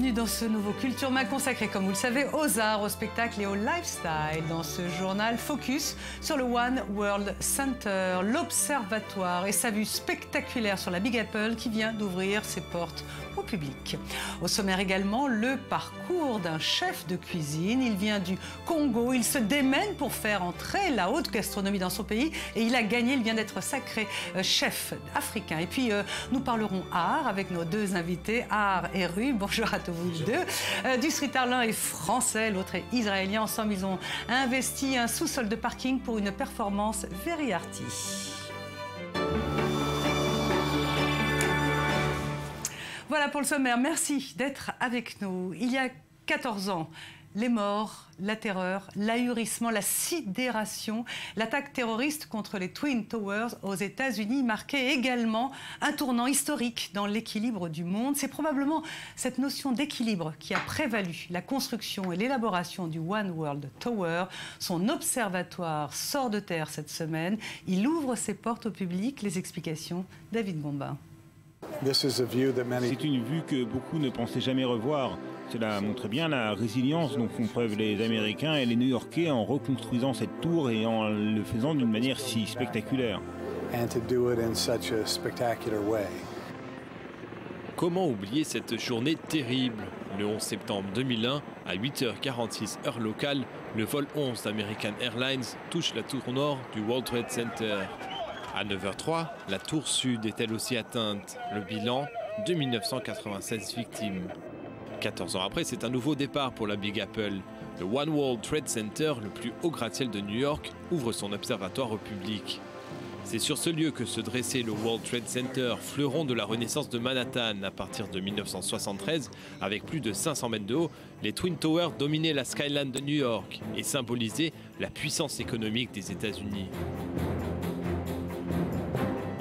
bienvenue dans ce nouveau Culture Mag consacré, comme vous le savez, aux arts, au spectacle et au lifestyle. Dans ce journal, focus sur le One World Center, l'Observatoire et sa vue spectaculaire sur la Big Apple qui vient d'ouvrir ses portes au public. Au sommaire également, le parcours d'un chef de cuisine. Il vient du Congo, il se démène pour faire entrer la haute gastronomie dans son pays et il a gagné, il vient d'être sacré chef africain. Et puis nous parlerons art avec nos deux invités, art et rue. Bonjour à tous vous deux. Du street art, l'un est français, l'autre est israélien. Ensemble, ils ont investi un sous-sol de parking pour une performance very arty. Voilà pour le sommaire. Merci d'être avec nous. Il y a 14 ans, les morts, la terreur, l'ahurissement, la sidération, l'attaque terroriste contre les Twin Towers aux États-Unis marquait également un tournant historique dans l'équilibre du monde. C'est probablement cette notion d'équilibre qui a prévalu la construction et l'élaboration du One World Tower. Son observatoire sort de terre cette semaine. Il ouvre ses portes au public. Les explications, David Gombin. C'est une vue que beaucoup ne pensaient jamais revoir. Cela montre bien la résilience dont font preuve les Américains et les New-Yorkais en reconstruisant cette tour et en le faisant d'une manière si spectaculaire. Comment oublier cette journée terrible? Le 11 septembre 2001, à 8h46 heure locale, le vol 11 d'American Airlines touche la tour nord du World Trade Center. À 9h03, la tour sud est elle aussi atteinte. Le bilan, 2996 victimes. 14 ans après, c'est un nouveau départ pour la Big Apple. Le One World Trade Center, le plus haut gratte-ciel de New York, ouvre son observatoire au public. C'est sur ce lieu que se dressait le World Trade Center, fleuron de la renaissance de Manhattan. À partir de 1973, avec plus de 500 mètres de haut, les Twin Towers dominaient la skyline de New York et symbolisaient la puissance économique des États-Unis.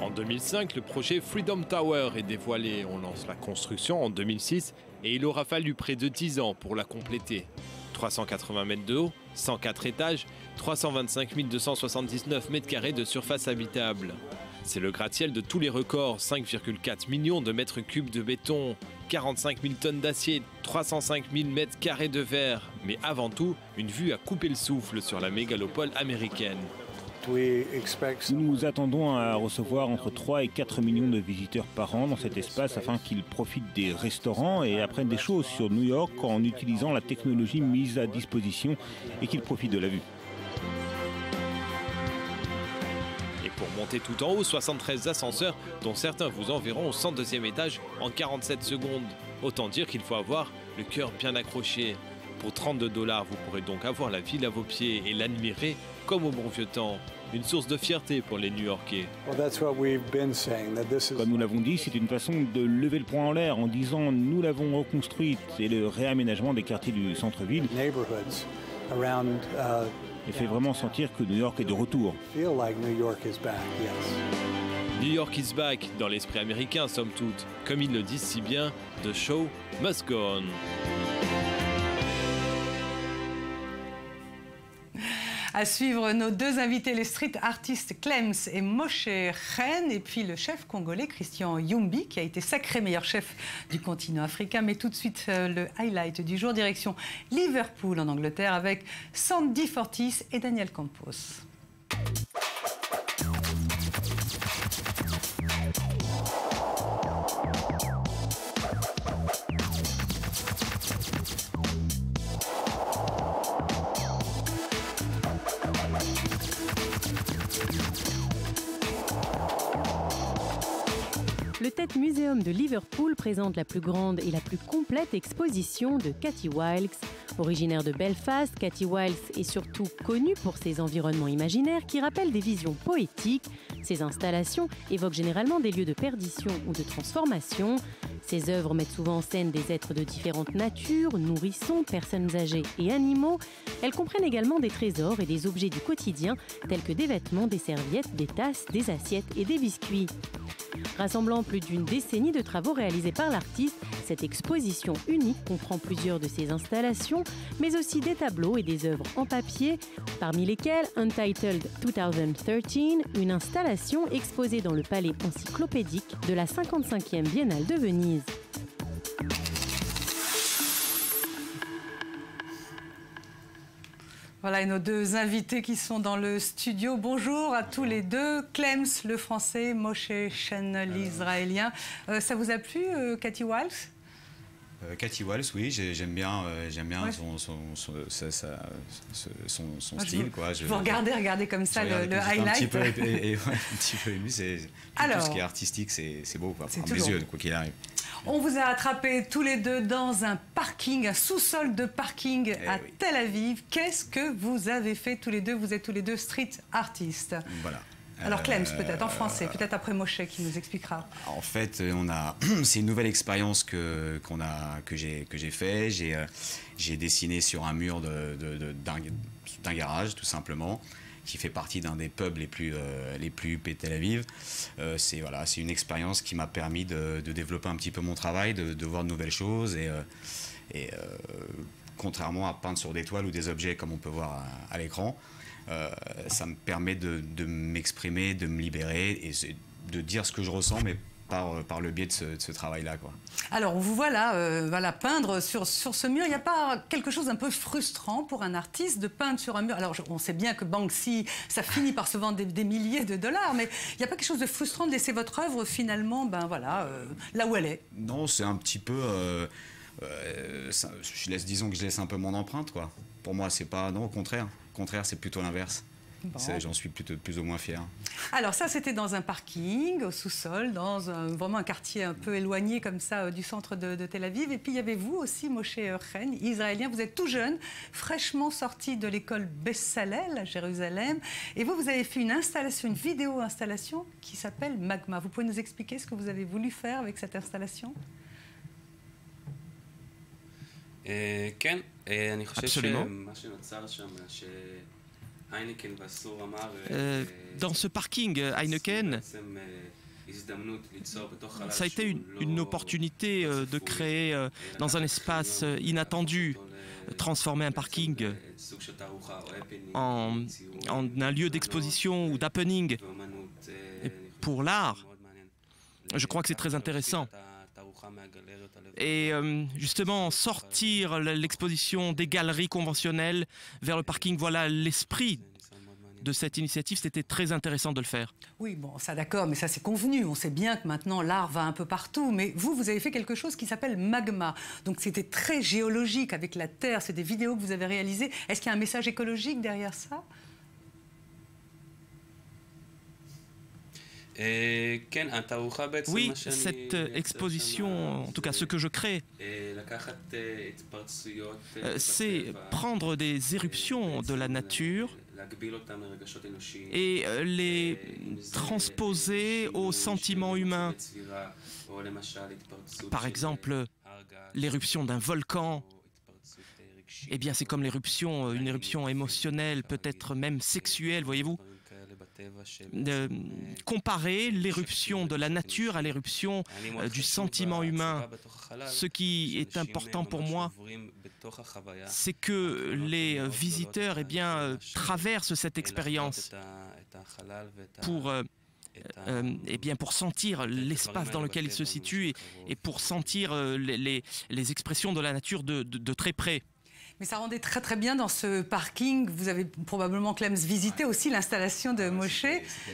En 2005, le projet Freedom Tower est dévoilé. On lance la construction en 2006 et il aura fallu près de 10 ans pour la compléter. 380 mètres de haut, 104 étages, 325 279 mètres carrés de surface habitable. C'est le gratte-ciel de tous les records, 5,4 millions de mètres cubes de béton, 45 000 tonnes d'acier, 305 000 mètres carrés de verre. Mais avant tout, une vue à couper le souffle sur la mégalopole américaine. Nous attendons à recevoir entre 3 et 4 millions de visiteurs par an dans cet espace afin qu'ils profitent des restaurants et apprennent des choses sur New York en utilisant la technologie mise à disposition et qu'ils profitent de la vue. Et pour monter tout en haut, 73 ascenseurs dont certains vous enverront au 102e étage en 47 secondes. Autant dire qu'il faut avoir le cœur bien accroché. Pour 32 $, vous pourrez donc avoir la ville à vos pieds et l'admirer comme au bon vieux temps. Une source de fierté pour les New-Yorkais. Comme nous l'avons dit, c'est une façon de lever le poing en l'air en disant nous l'avons reconstruite et le réaménagement des quartiers du centre-ville et fait vraiment sentir que New York est de retour. New York is back, dans l'esprit américain somme toute. Comme ils le disent si bien, the show must go on. À suivre nos deux invités, les street artistes Clems et Moshe Chen, et puis le chef congolais Christian Yumbi, qui a été sacré meilleur chef du continent africain. Mais tout de suite, le highlight du jour, direction Liverpool en Angleterre, avec Sandy Fortis et Daniel Campos. Le Tate Museum de Liverpool présente la plus grande et la plus complète exposition de Katy Wilkes. Originaire de Belfast, Katy Wilkes est surtout connue pour ses environnements imaginaires qui rappellent des visions poétiques. Ses installations évoquent généralement des lieux de perdition ou de transformation. Ses œuvres mettent souvent en scène des êtres de différentes natures, nourrissons, personnes âgées et animaux. Elles comprennent également des trésors et des objets du quotidien, tels que des vêtements, des serviettes, des tasses, des assiettes et des biscuits. Rassemblant plus d'une décennie de travaux réalisés par l'artiste, cette exposition unique comprend plusieurs de ses installations, mais aussi des tableaux et des œuvres en papier, parmi lesquelles Untitled 2013, une installation exposée dans le palais encyclopédique de la 55e Biennale de Venise. Voilà, et nos deux invités qui sont dans le studio. Bonjour à tous les deux. Clems, le français, Moshe Shen, l'israélien. Ça vous a plu, Cathy Wiles? Cathy Wiles, oui, j'aime bien ouais. son style. Vous regardez comme ça le highlight. Un petit peu ému, tout ce qui est artistique, c'est beau, à mes yeux, quoi qu'il arrive. On vous a attrapés tous les deux dans un parking, un sous-sol de parking à Tel Aviv. Qu'est-ce que vous avez fait tous les deux? Vous êtes tous les deux street artistes. Voilà. Alors Clems, peut-être en français, peut-être après Moshe qui nous expliquera. En fait, c'est une nouvelle expérience que j'ai fait. J'ai dessiné sur un mur d'un garage, tout simplement, qui fait partie d'un des pubs les plus huppés de Tel Aviv. C'est une expérience qui m'a permis de développer un petit peu mon travail, de voir de nouvelles choses et contrairement à peindre sur des toiles ou des objets comme on peut voir à l'écran, ça me permet de m'exprimer, de me libérer et de dire ce que je ressens, mais par le biais de ce travail-là, quoi. Alors, on vous voit là, peindre sur ce mur. Il n'y a pas quelque chose d'un peu frustrant pour un artiste de peindre sur un mur? Alors, on sait bien que Banksy, ça finit par se vendre des milliers de dollars, mais il n'y a pas quelque chose de frustrant de laisser votre œuvre, finalement, là où elle est? Non, c'est un petit peu... disons que je laisse un peu mon empreinte, quoi. Pour moi, c'est pas... Non, au contraire. Au contraire, c'est plutôt l'inverse. Bon. J'en suis plus ou moins fier. Alors ça, c'était dans un parking, au sous-sol, dans vraiment un quartier un peu éloigné comme ça du centre de Tel Aviv. Et puis il y avait vous aussi, Moshe Shen, israélien. Vous êtes tout jeune, fraîchement sorti de l'école Bessalel à Jérusalem. Et vous avez fait une installation, une vidéo-installation qui s'appelle Magma. Vous pouvez nous expliquer ce que vous avez voulu faire avec cette installation? Absolument. Dans ce parking Heineken, ça a été une opportunité de créer dans un espace inattendu, transformer un parking en un lieu d'exposition ou d'happening pour l'art. Je crois que c'est très intéressant. Et justement, sortir l'exposition des galeries conventionnelles vers le parking, voilà l'esprit de cette initiative. C'était très intéressant de le faire. Oui, bon, ça d'accord, mais ça c'est convenu. On sait bien que maintenant l'art va un peu partout. Mais vous avez fait quelque chose qui s'appelle Magma. Donc c'était très géologique avec la Terre. C'est des vidéos que vous avez réalisées. Est-ce qu'il y a un message écologique derrière ça? Oui, cette exposition, en tout cas ce que je crée, c'est prendre des éruptions de la nature et les transposer aux sentiments humains. Par exemple, l'éruption d'un volcan, eh bien c'est comme l'éruption, une éruption émotionnelle, peut-être même sexuelle, voyez-vous. Comparer l'éruption de la nature à l'éruption du sentiment humain. Ce qui est important pour moi, c'est que les visiteurs traversent cette expérience pour sentir l'espace dans lequel ils se situent et pour sentir les expressions de la nature de très près. Mais ça rendait très très bien dans ce parking. Vous avez probablement, Clems, visité aussi l'installation de Moshe.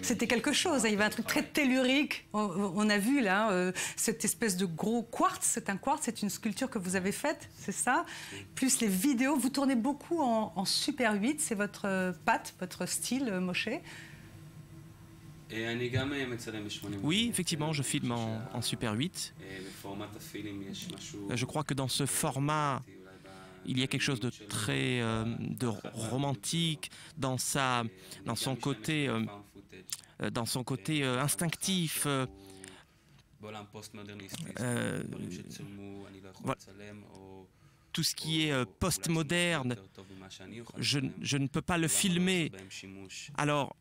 C'était quelque chose. Il y avait un truc très tellurique. On a vu là cette espèce de gros quartz. C'est un quartz, c'est une sculpture que vous avez faite, c'est ça? Plus les vidéos. Vous tournez beaucoup en Super 8. C'est votre patte, votre style, Moshe? Oui, effectivement, je filme en Super 8. Je crois que dans ce format, il y a quelque chose de très romantique dans son côté instinctif. Tout ce qui est postmoderne, je ne peux pas le filmer. Alors,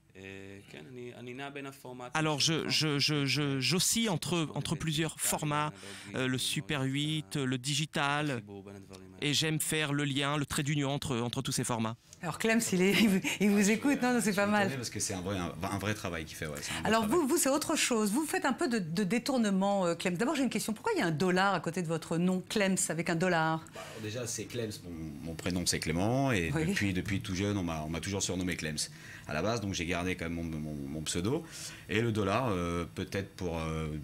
Alors j'oscille entre plusieurs formats, le Super 8, le digital, et j'aime faire le lien, le trait d'union entre tous ces formats. Alors Clems, il vous écoute, non, c'est pas mal. Parce que c'est un vrai travail qu'il fait. Ouais, alors vous c'est autre chose. Vous faites un peu de détournement, Clems. D'abord j'ai une question. Pourquoi il y a un dollar à côté de votre nom, Clems, avec un dollar? Déjà c'est Clems, mon prénom c'est Clément, et oui. depuis tout jeune on m'a toujours surnommé Clems. À la base, donc j'ai gardé quand même mon pseudo, et le dollar peut-être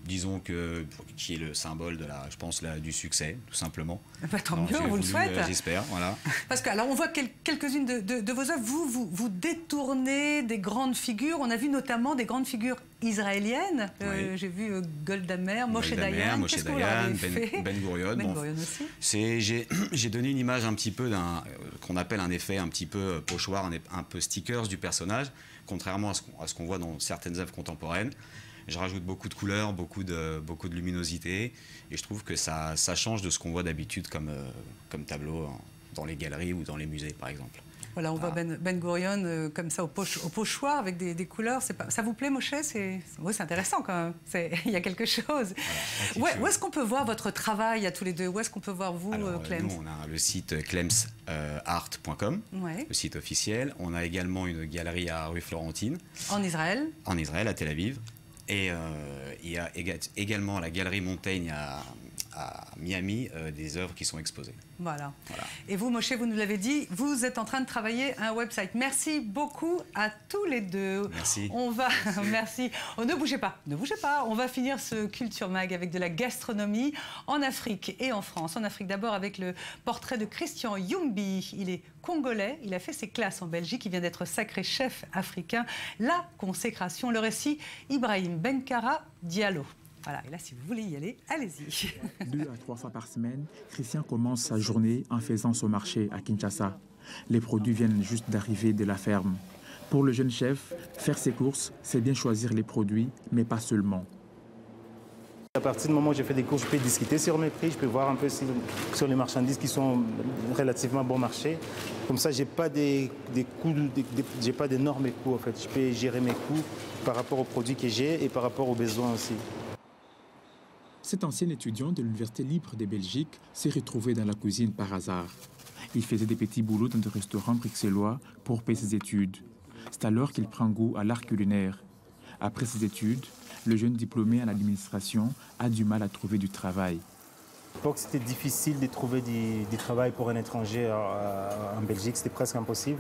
disons qui est le symbole je pense du succès, tout simplement. Bah, tant mieux, on vous le souhaite. J'espère, voilà. Parce que alors on voit quelques-unes de vos œuvres. Vous détournez des grandes figures. On a vu notamment des grandes figures israéliennes. Oui. J'ai vu Golda Meir, Moshe Dayan. Qu'est-ce que vous leur avez fait? Ben Gurion. Aussi. J'ai donné une image un petit peu qu'on appelle un effet un petit peu pochoir, un peu stickers du personnage, contrairement à ce qu'on voit dans certaines œuvres contemporaines. Je rajoute beaucoup de couleurs, beaucoup de luminosité, et je trouve que ça change de ce qu'on voit d'habitude comme tableau dans les galeries ou dans les musées, par exemple. Voilà, on voit Ben Gurion comme ça au pochoir avec des couleurs. Ça vous plaît, Moshe? Oui, c'est intéressant quand même. Il y a quelque chose. Voilà, où est-ce qu'on peut voir votre travail à tous les deux? Où est-ce qu'on peut voir vous, Clems? Nous, on a le site clemsart.com, le site officiel. On a également une galerie à rue Florentine. En Israël? En Israël, à Tel Aviv. Et il y a également la galerie Montaigne à Miami, des œuvres qui sont exposées. Voilà. Et vous, Moshe, vous nous l'avez dit, vous êtes en train de travailler un website. Merci beaucoup à tous les deux. Merci. Merci. Oh, ne bougez pas. On va finir ce Culture Mag avec de la gastronomie en Afrique et en France. En Afrique d'abord avec le portrait de Christian Youmbi. Il est congolais, il a fait ses classes en Belgique, il vient d'être sacré chef africain. La consécration, le récit, Ibrahim Benkara Diallo. Voilà, et là, si vous voulez y aller, allez-y. 2 à 3 fois par semaine, Christian commence sa journée en faisant son marché à Kinshasa. Les produits viennent juste d'arriver de la ferme. Pour le jeune chef, faire ses courses, c'est bien choisir les produits, mais pas seulement. À partir du moment où j'ai fait des courses, je peux discuter sur mes prix, je peux voir un peu sur les marchandises qui sont relativement bon marché. Comme ça, j'ai pas j'ai pas d'énormes coûts en fait. Je peux gérer mes coûts par rapport aux produits que j'ai et par rapport aux besoins aussi. Cet ancien étudiant de l'Université libre de Belgique s'est retrouvé dans la cuisine par hasard. Il faisait des petits boulots dans des restaurants bruxellois pour payer ses études. C'est alors qu'il prend goût à l'art culinaire. Après ses études, le jeune diplômé en administration a du mal à trouver du travail. À l'époque, c'était difficile de trouver du travail pour un étranger en Belgique, c'était presque impossible.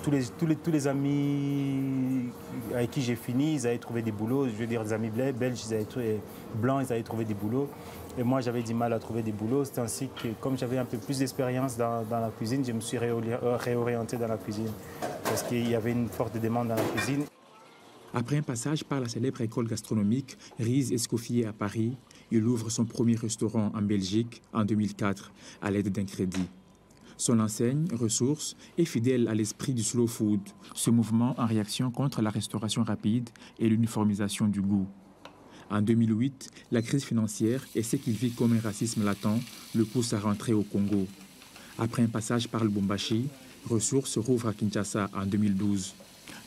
Tous les amis avec qui j'ai fini, ils avaient trouvé des boulots. Je veux dire, des amis belges, blancs, ils avaient trouvé des boulots. Et moi, j'avais du mal à trouver des boulots. C'est ainsi que, comme j'avais un peu plus d'expérience dans la cuisine, je me suis réorienté dans la cuisine. Parce qu'il y avait une forte demande dans la cuisine. Après un passage par la célèbre école gastronomique Riz Escoffier à Paris, il ouvre son premier restaurant en Belgique en 2004 à l'aide d'un crédit. Son enseigne, Ressources, est fidèle à l'esprit du slow food, ce mouvement en réaction contre la restauration rapide et l'uniformisation du goût. En 2008, la crise financière et ce qu'il vit comme un racisme latent le poussent à rentrer au Congo. Après un passage par le Lubumbashi, Ressources rouvre à Kinshasa en 2012.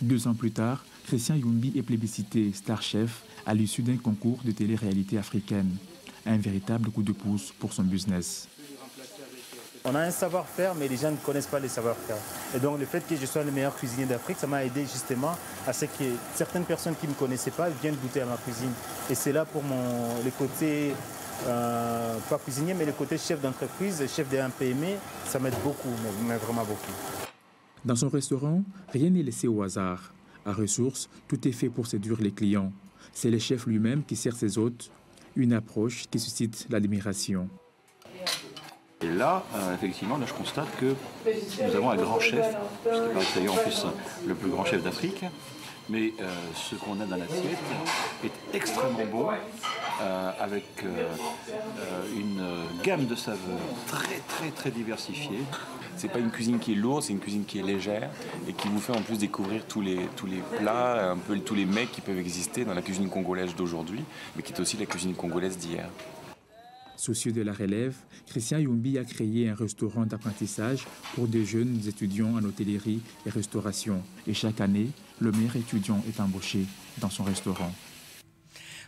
2 ans plus tard, Christian Youmbi est plébiscité star chef à l'issue d'un concours de télé-réalité africaine. Un véritable coup de pouce pour son business. On a un savoir-faire, mais les gens ne connaissent pas les savoir-faire. Et donc le fait que je sois le meilleur cuisinier d'Afrique, ça m'a aidé justement à ce que certaines personnes qui ne me connaissaient pas viennent goûter à ma cuisine. Et c'est là pour le côté, pas cuisinier, mais le côté chef d'entreprise, chef d'un PME, ça m'aide beaucoup, mais vraiment beaucoup. Dans son restaurant, rien n'est laissé au hasard. À Ressources, tout est fait pour séduire les clients. C'est le chef lui-même qui sert ses hôtes, une approche qui suscite l'admiration. Et là, effectivement, je constate que nous avons un grand chef, ce qui paraît d'ailleurs en plus le plus grand chef d'Afrique, mais ce qu'on a dans l'assiette est extrêmement bon, avec une gamme de saveurs très diversifiée. C'est pas une cuisine qui est lourde, c'est une cuisine qui est légère et qui vous fait en plus découvrir tous les plats, un peu tous les mets qui peuvent exister dans la cuisine congolaise d'aujourd'hui, mais qui est aussi la cuisine congolaise d'hier. Soucieux de la relève, Christian Youmbi a créé un restaurant d'apprentissage pour des jeunes étudiants en hôtellerie et restauration. Et chaque année, le meilleur étudiant est embauché dans son restaurant.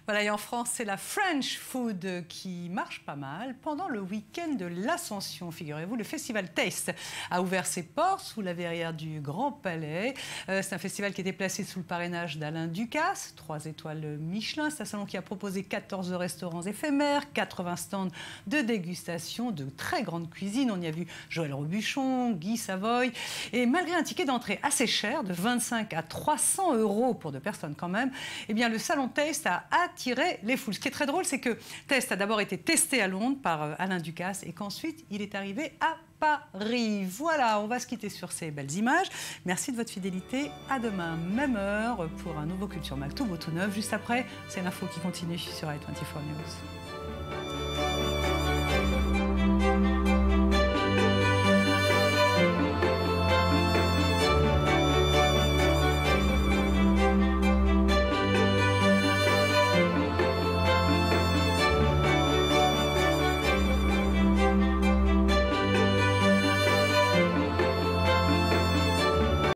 Voilà, et en France, c'est la French Food qui marche pas mal. Pendant le week-end de l'Ascension, figurez-vous, le festival Taste a ouvert ses portes sous la verrière du Grand Palais. C'est un festival qui était placé sous le parrainage d'Alain Ducasse, 3 étoiles Michelin. C'est un salon qui a proposé 14 restaurants éphémères, 80 stands de dégustation, de très grande cuisine. On y a vu Joël Robuchon, Guy Savoy. Et malgré un ticket d'entrée assez cher, de 25 à 300 € pour 2 personnes quand même, eh bien, le salon Taste a attiré les foules. Ce qui est très drôle, c'est que Taste a d'abord été testé à Londres par Alain Ducasse et qu'ensuite, il est arrivé à Paris. Voilà, on va se quitter sur ces belles images. Merci de votre fidélité. À demain, même heure, pour un nouveau Culture Mag tout beau, tout neuf. Juste après, c'est l'info qui continue sur i24 News.